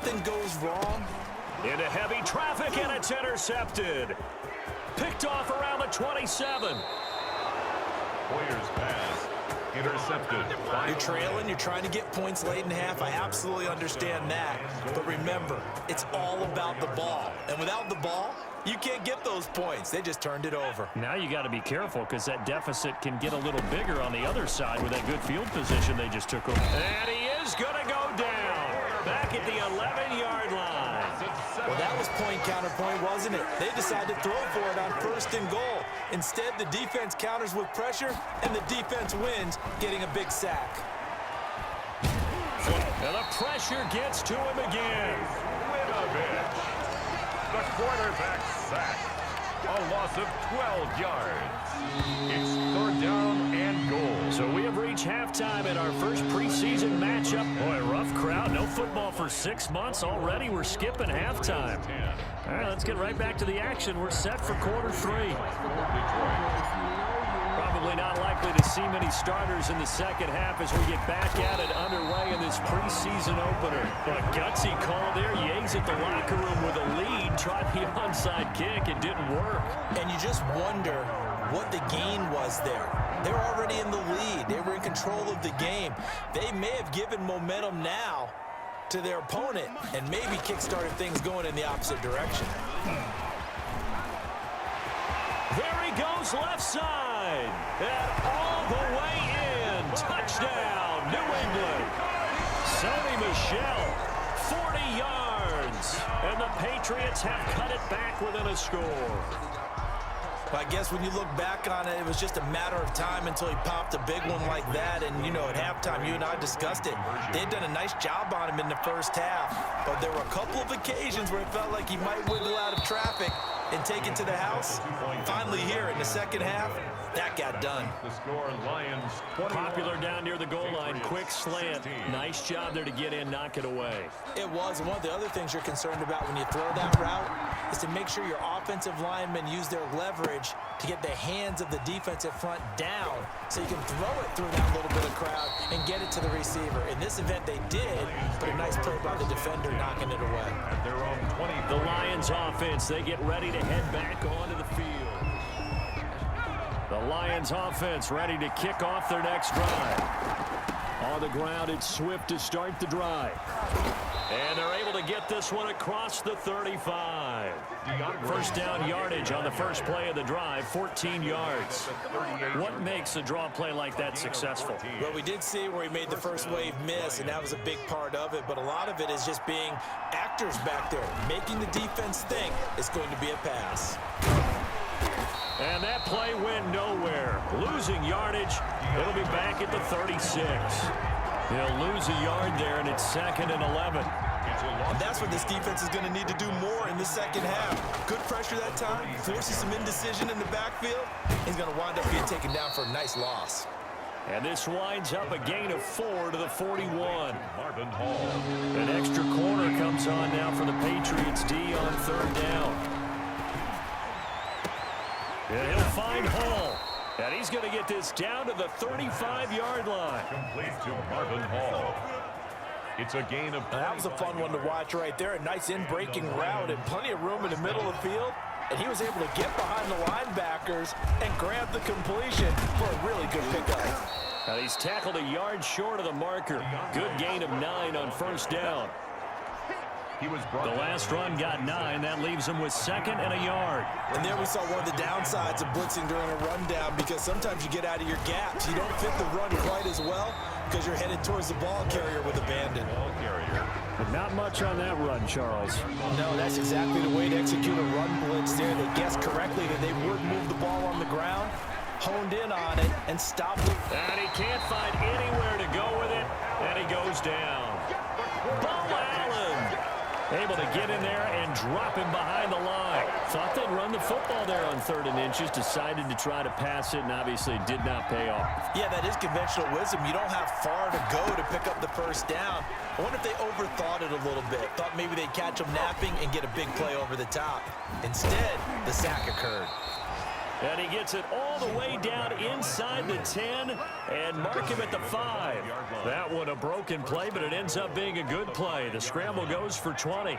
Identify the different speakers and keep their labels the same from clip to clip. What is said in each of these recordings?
Speaker 1: something goes wrong.
Speaker 2: Into heavy traffic, and it's intercepted. Picked off around the 27.
Speaker 3: Warriors pass. Intercepted.
Speaker 1: You're trailing, you're trying to get points late in half. I absolutely understand that. But remember, it's all about the ball. And without the ball, you can't get those points. They just turned it over.
Speaker 2: Now you got to be careful because that deficit can get a little bigger on the other side with that good field position they just took over. And he is going to go down. Back at the 11-yard line.
Speaker 1: Well, that was point counterpoint, wasn't it? They decided to throw for it on 1st and goal. Instead, the defense counters with pressure, and the defense wins, getting a big sack.
Speaker 2: And the pressure gets to him again.
Speaker 3: Winovich. The quarterback sack. A loss of 12 yards. It's 3rd down and goal.
Speaker 2: So we have reached halftime in our first preseason matchup. Boy, rough crowd. No football for 6 months already. We're skipping halftime. All right, let's get right back to the action. We're set for quarter 3. Probably not likely to see many starters in the second half as we get back at it underway in this preseason opener. But a gutsy call there. Yates at the locker room with a lead. Tried the onside kick. It didn't work.
Speaker 1: And you just wonder what the gain was there. They were already in the lead. They were in control of the game. They may have given momentum now to their opponent and maybe kick-started things going in the opposite direction.
Speaker 2: There he goes left side. And all the way in. Touchdown, New England. Sony Michel, 40 yards. And the Patriots have cut it back within a score.
Speaker 1: I guess when you look back on it, it was just a matter of time until he popped a big one like that. And, you know, at halftime, you and I discussed it. They had done a nice job on him in the first half. But there were a couple of occasions where it felt like he might wiggle out of traffic and take it to the house. Finally here in the second half, that got done.
Speaker 3: The score, Lions.
Speaker 2: Popular down near the goal line. Quick slant. Nice job there to get in, knock it away.
Speaker 1: It was. And one of the other things you're concerned about when you throw that route is to make sure your offensive linemen use their leverage to get the hands of the defensive front down so you can throw it through that little bit of crowd and get it to the receiver. In this event, they did, but a nice play by the defender knocking it away.
Speaker 3: At their own 20.
Speaker 2: The Lions offense, they get ready to head back onto the field. The Lions offense ready to kick off their next drive. On the ground, it's Swift to start the drive. And they're able to get this one across the 35. First down yardage on the first play of the drive, 14 yards. What makes a draw play like that successful?
Speaker 1: Well, we did see where he made the first wave miss, and that was a big part of it. But a lot of it is just being actors back there, making the defense think it's going to be a pass.
Speaker 2: And that play went nowhere. Losing yardage. It'll be back at the 36. He'll lose a yard there, and it's 2nd and 11.
Speaker 1: And that's what this defense is going to need to do more in the second half. Good pressure that time, forces some indecision in the backfield. He's going to wind up being taken down for a nice loss.
Speaker 2: And this winds up a gain of 4 to the 41.
Speaker 3: Marvin Hall.
Speaker 2: An extra corner comes on now for the Patriots D on 3rd down. And he'll find Hall. And he's going to get this down to the 35-yard line.
Speaker 3: Complete to Marvin Hall. It's a gain of 25.
Speaker 1: That was a fun one to watch right there. A nice in-breaking route and plenty of room in the middle of the field. And he was able to get behind the linebackers and grab the completion for a really good pickup.
Speaker 2: And he's tackled a yard short of the marker. Good gain of 9 on first down. The last run got 9. That leaves him with 2nd and a yard.
Speaker 1: And there we saw one of the downsides of blitzing during a rundown, because sometimes you get out of your gaps. You don't fit the run quite as well because you're headed towards the ball carrier with abandon.
Speaker 2: But not much on that run, Charles.
Speaker 1: No, that's exactly the way to execute a run blitz there. They guessed correctly that they would move the ball on the ground, honed in on it, and stopped it.
Speaker 2: And he can't find anywhere to go with it, and he goes down. Bo Allen able to get in there and drop him behind the line. Thought they'd run the football there on 3rd and inches, decided to try to pass it, and obviously did not pay off.
Speaker 1: Yeah, that is conventional wisdom. You don't have far to go to pick up the first down. I wonder if they overthought it a little bit. Thought maybe they'd catch him napping and get a big play over the top. Instead, the sack occurred.
Speaker 2: And he gets it all the way down inside the 10 and mark him at the 5. That one a broken play, but it ends up being a good play. The scramble goes for 20.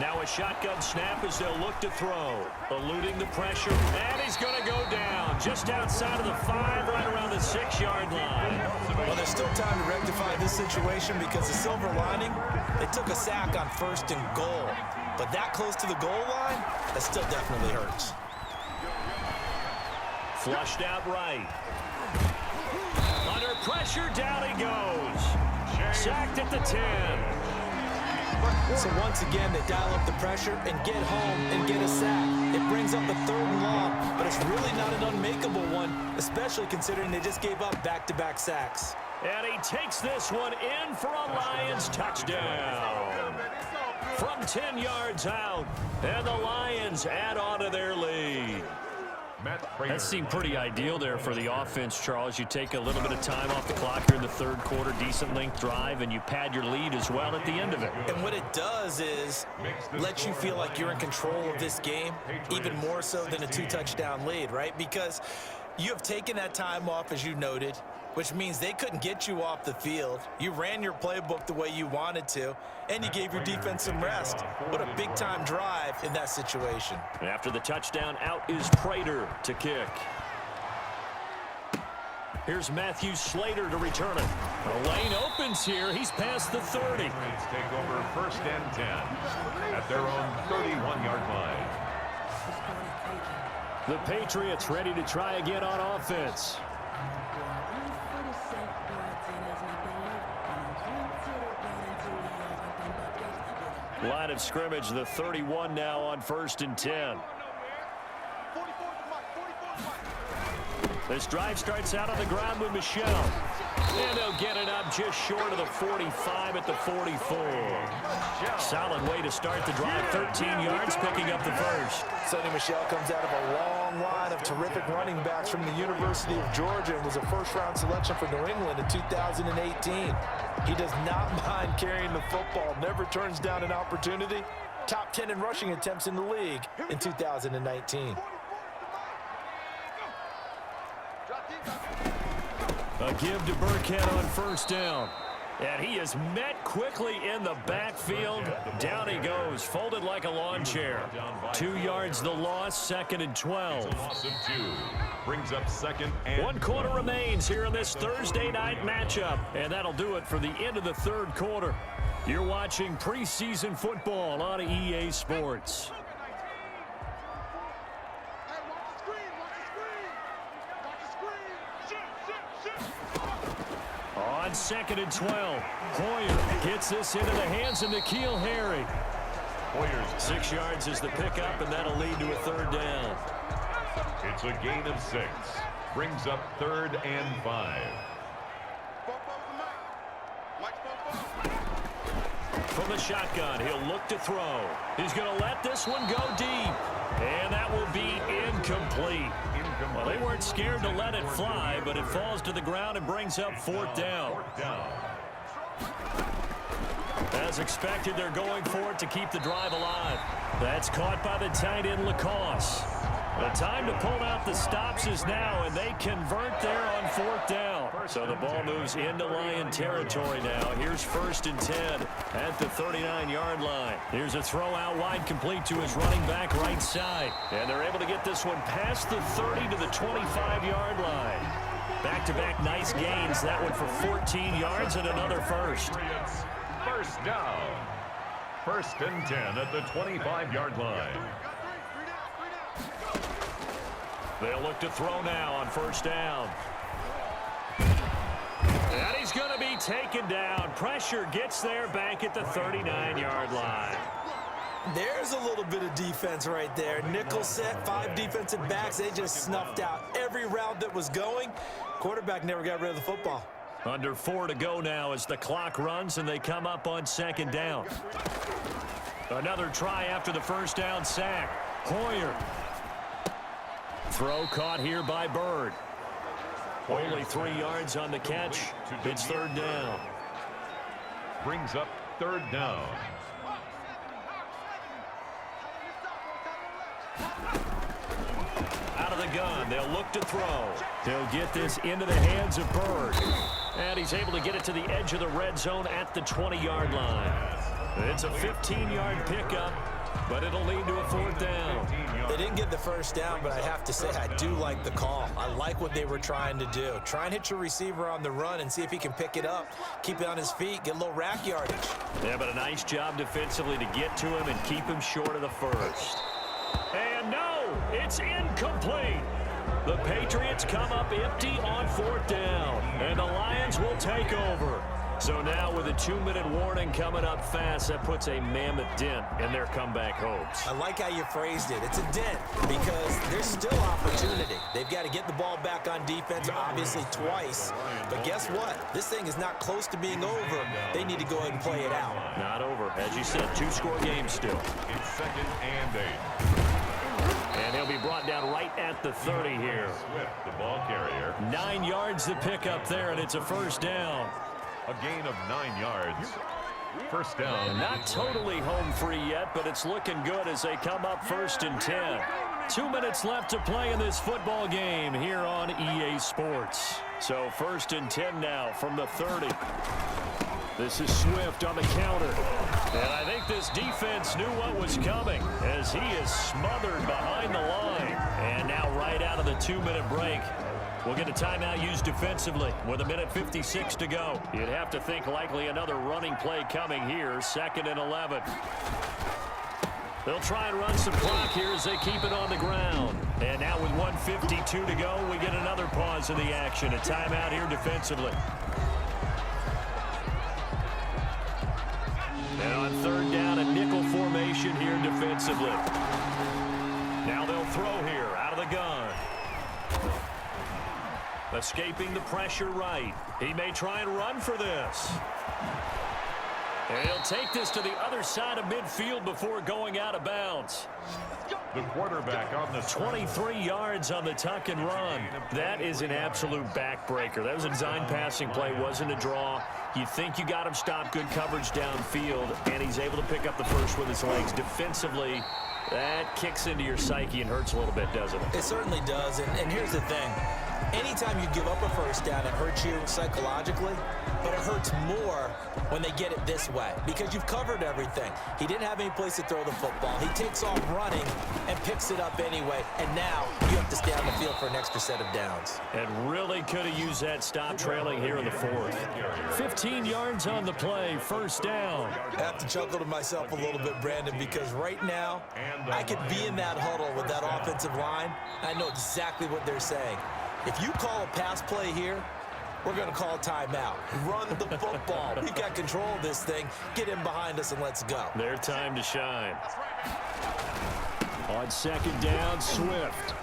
Speaker 2: Now a shotgun snap as they'll look to throw. Eluding the pressure, and he's going to go down just outside of the 5, right around the 6-yard line.
Speaker 1: Well, there's still time to rectify this situation because the silver lining, they took a sack on 1st and goal. But that close to the goal line, that still definitely hurts.
Speaker 2: Flushed out right. Under pressure, down he goes. Sacked at the 10.
Speaker 1: So once again, they dial up the pressure and get home and get a sack. It brings up a 3rd and long, but it's really not an unmakeable one, especially considering they just gave up back-to-back sacks.
Speaker 2: And he takes this one in for a Lions touchdown. From 10 yards out, and the Lions add on to their lead. That seemed pretty ideal there for the offense, Charles. You take a little bit of time off the clock here in the 3rd quarter, decent length drive, and you pad your lead as well at the end of it.
Speaker 1: And what it does is let you feel like you're in control of this game, even more so than a 2-touchdown lead, right? Because you have taken that time off, as you noted, which means they couldn't get you off the field. You ran your playbook the way you wanted to, and you gave your defense some rest. What a big-time drive in that situation.
Speaker 2: After the touchdown, out is Prater to kick. Here's Matthew Slater to return it. The lane opens here. He's past the 30.
Speaker 3: Take over 1st and 10 at their own 31-yard line.
Speaker 2: The Patriots ready to try again on offense. Line of scrimmage, the 31 now on 1st and 10. This drive starts out on the ground with Michelle. And they'll get it up just short of the 45 at the 44. Solid way to start the drive, 13 yards, picking up the first.
Speaker 1: Sonny Michel comes out of a long line of terrific running backs from the University of Georgia and was a 1st-round selection for New England in 2018. He does not mind carrying the football, never turns down an opportunity. Top 10 in rushing attempts in the league in 2019.
Speaker 2: A give to Burkhead on 1st down. And he is met quickly in the backfield. Down he goes, folded like a lawn chair. 2 yards the loss, 2nd and 12.
Speaker 3: Loss of 2 brings up 2nd and
Speaker 2: 1 quarter remains here in this Thursday night matchup. And that'll do it for the end of the 3rd quarter. You're watching preseason football on EA Sports. On 2nd and 12, Hoyer gets this into the hands of N'Keal Harry.
Speaker 3: Hoyer's
Speaker 2: 6 yards is the pickup, and that'll lead to a 3rd down.
Speaker 3: It's a gain of 6. Brings up 3rd and 5.
Speaker 2: From the shotgun, he'll look to throw. He's going to let this one go deep. And that will be incomplete. Well, they weren't scared to let it fly, but it falls to the ground and brings up 4th down. As expected, they're going for it to keep the drive alive. That's caught by the tight end, Lacoste. The time to pull out the stops is now, and they convert there on 4th down. So the ball moves into Lion territory now. Here's 1st and 10 at the 39-yard line. Here's a throw out wide, complete to his running back right side. And they're able to get this one past the 30 to the 25-yard line. Back-to-back nice gains. That one for 14 yards and another first.
Speaker 3: 1st down. 1st and 10 at the 25-yard line.
Speaker 2: They'll look to throw now on 1st down. And he's going to be taken down. Pressure gets there back at the 39-yard line.
Speaker 1: There's a little bit of defense right there. Nickel set, 5 defensive backs. They just snuffed out every route that was going. Quarterback never got rid of the football.
Speaker 2: Under 4 to go now as the clock runs and they come up on 2nd down. Another try after the 1st down sack. Hoyer. Throw caught here by Bird. Only 3 yards on the catch. It's 3rd down.
Speaker 3: Brings up 3rd down.
Speaker 2: Out of the gun, they'll look to throw. They'll get this into the hands of Bird. And he's able to get it to the edge of the red zone at the 20-yard line. It's a 15-yard pickup, but it'll lead to a 4th down.
Speaker 1: They didn't get the first down, but I have to say I do like the call. I like what they were trying to do. Try and hit your receiver on the run and see if he can pick it up, keep it on his feet, get a little rack yardage.
Speaker 2: Yeah, but a nice job defensively to get to him and keep him short of the first. And no, it's incomplete. The Patriots come up empty on 4th down, and the Lions will take over. So now with a 2-minute warning coming up fast, that puts a mammoth dent in their comeback hopes.
Speaker 1: I like how you phrased it. It's a dent because there's still opportunity. They've got to get the ball back on defense, obviously twice. But guess what? This thing is not close to being over. They need to go ahead and play it out.
Speaker 2: Not over. As you said, 2-score game still.
Speaker 3: It's 2nd and 8.
Speaker 2: And he'll be brought down right at the 30 here.
Speaker 3: Swift, the ball carrier.
Speaker 2: 9 yards to pick up there, and it's a 1st down.
Speaker 3: A gain of 9 yards. 1st down.
Speaker 2: Not totally home free yet, but it's looking good as they come up 1st and 10. 2 minutes left to play in this football game here on EA Sports. So 1st and 10 now from the 30. This is Swift on the counter. And I think this defense knew what was coming as he is smothered behind the line. And now right out of the 2-minute break, we'll get a timeout used defensively with 1:56 to go. You'd have to think likely another running play coming here, 2nd and 11. They'll try and run some clock here as they keep it on the ground. And now with 1:52 to go, we get another pause in the action. A timeout here defensively. And on 3rd down, a nickel formation here defensively. Now they'll throw here out of the gun. Escaping the pressure right. He may try and run for this. And he'll take this to the other side of midfield before going out of bounds.
Speaker 3: The quarterback on the
Speaker 2: 23 yards on the tuck and run. That is an absolute backbreaker. That was a design passing play, wasn't a draw. You think you got him stopped, good coverage downfield, and he's able to pick up the first with his legs. Defensively, that kicks into your psyche and hurts a little bit, doesn't it?
Speaker 1: It certainly does, and here's the thing. Anytime you give up a 1st down, it hurts you psychologically, but it hurts more when they get it this way because you've covered everything. He didn't have any place to throw the football. He takes off running and picks it up anyway, and now you have to stay on the field for an extra set of downs.
Speaker 2: And really could have used that stop trailing here in the 4th. 15 yards on the play, 1st down.
Speaker 1: I have to chuckle to myself a little bit, Brandon, because right now I could be in that huddle with that offensive line. I know exactly what they're saying. If you call a pass play here, we're going to call a timeout. Run the football. We've got control of this thing. Get in behind us and let's go.
Speaker 2: Their time to shine. On 2nd down, Swift.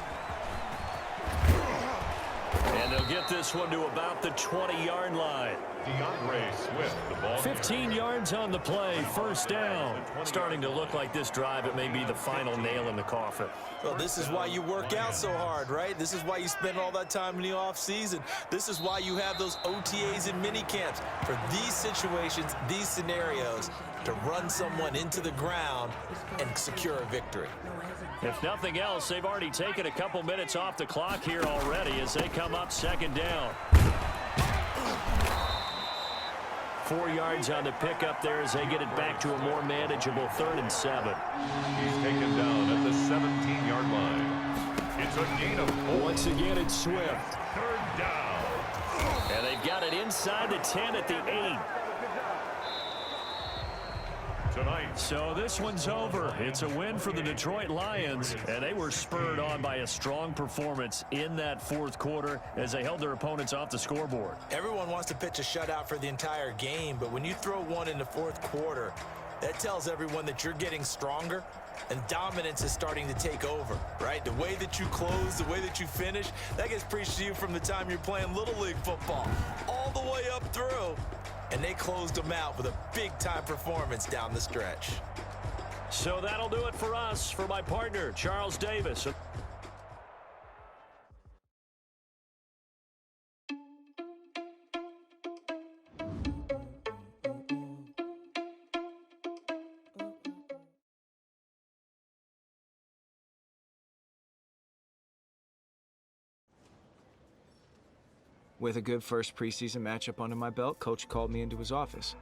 Speaker 2: And they'll get this one to about the 20-yard line.
Speaker 3: Swift, the ball
Speaker 2: 15 yards on the play, 1st down. Starting to look like this drive, it may be the final nail in the coffin.
Speaker 1: Well, this is why you work out so hard, right? This is why you spend all that time in the offseason. This is why you have those OTAs and mini camps for these situations, these scenarios, to run someone into the ground and secure a victory.
Speaker 2: If nothing else, they've already taken a couple minutes off the clock here already as they come up 2nd down. 4 yards on the pickup there as they get it back to a more manageable 3rd and 7.
Speaker 3: He's taken down at the 17-yard line. It's a gain of 4.
Speaker 2: Once again, it's Swift.
Speaker 3: 3rd down.
Speaker 2: And they've got it inside the 10 at the 8.
Speaker 3: Tonight.
Speaker 2: So this one's over. It's a win for the Detroit Lions, and they were spurred on by a strong performance in that 4th quarter as they held their opponents off the scoreboard.
Speaker 1: Everyone wants to pitch a shutout for the entire game, but when you throw one in the 4th quarter, that tells everyone that you're getting stronger and dominance is starting to take over, right? The way that you close, the way that you finish, that gets preached to you from the time you're playing Little League football all the way up through. And they closed them out with a big-time performance down the stretch.
Speaker 2: So that'll do it for us. For my partner, Charles Davis.
Speaker 4: With a good first preseason matchup under my belt, Coach called me into his office.